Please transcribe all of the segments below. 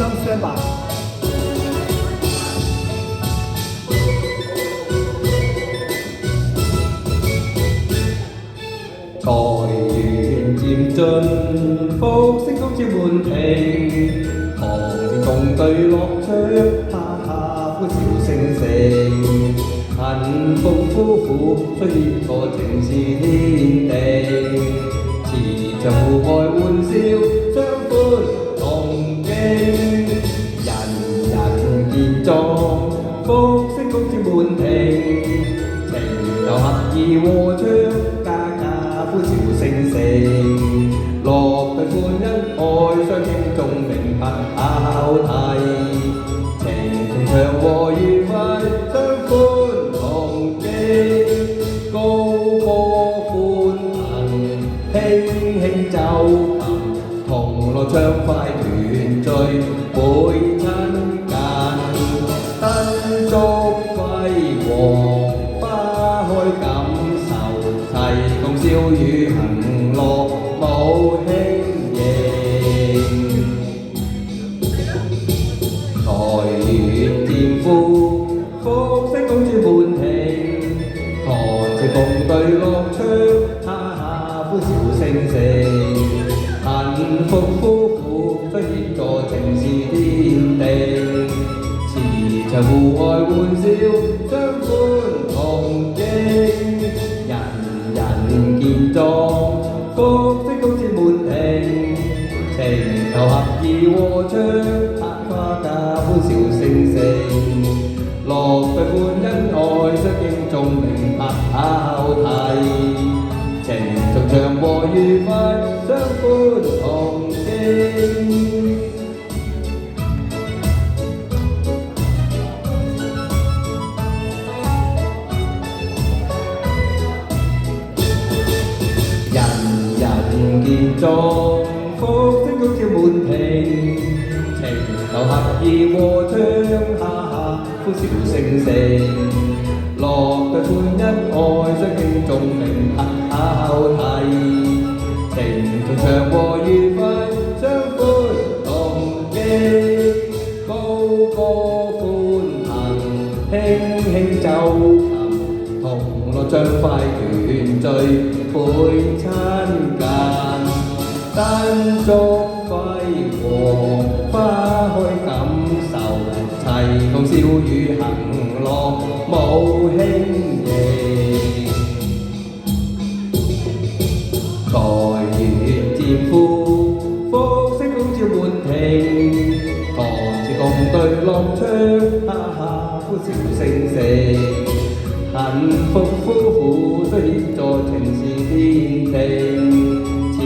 聲宣吧。財源漸進，福星高照滿庭，堂前共對樂章，哈哈歡笑聲聲。幸福夫婦雖結個情是天定，慈祥互愛歡笑，相歡同敬。人人健壯，福星高照滿庭，情投合意和暢。歡笑聲聲，樂對歡欣愛相敬重明白考題，情同祥和愉快相歡同敬，高歌歡騰輕輕奏琴，同樂暢快團聚會親近，燈燭輝煌花開感受，齊共笑與行樂舞輕盈。財源漸富，福星高照滿庭，堂前共對樂章，哈哈歡笑聲聲。幸福夫婦雖結個情是天定，慈祥互愛歡笑，相歡同敬。人健壯，福星高照滿庭，情投合意和暢，花家歡笑聲聲。樂對歡欣愛相敬重明白考題，情從祥和愉快相歡同敬。人健壯，福星高照滿庭，情投合意和暢，哈哈歡笑聲聲。樂對歡欣愛相敬重明白考題，情從祥和愉快相歡同敬，高歌歡騰輕輕奏琴，同樂暢快團聚會親近，燈燭輝煌花開感受，齊共笑與行樂舞輕盈。財源漸富，福星高照滿庭，堂前共對樂章，哈哈歡笑聲聲。幸福夫婦雖結個情是天定，慈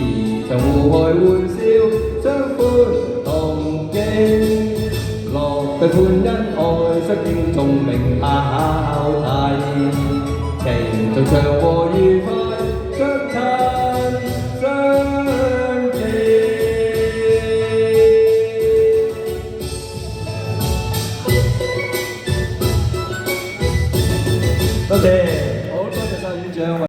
祥互愛歡笑，相歡同敬。樂對歡欣愛相敬重明白考題，情從祥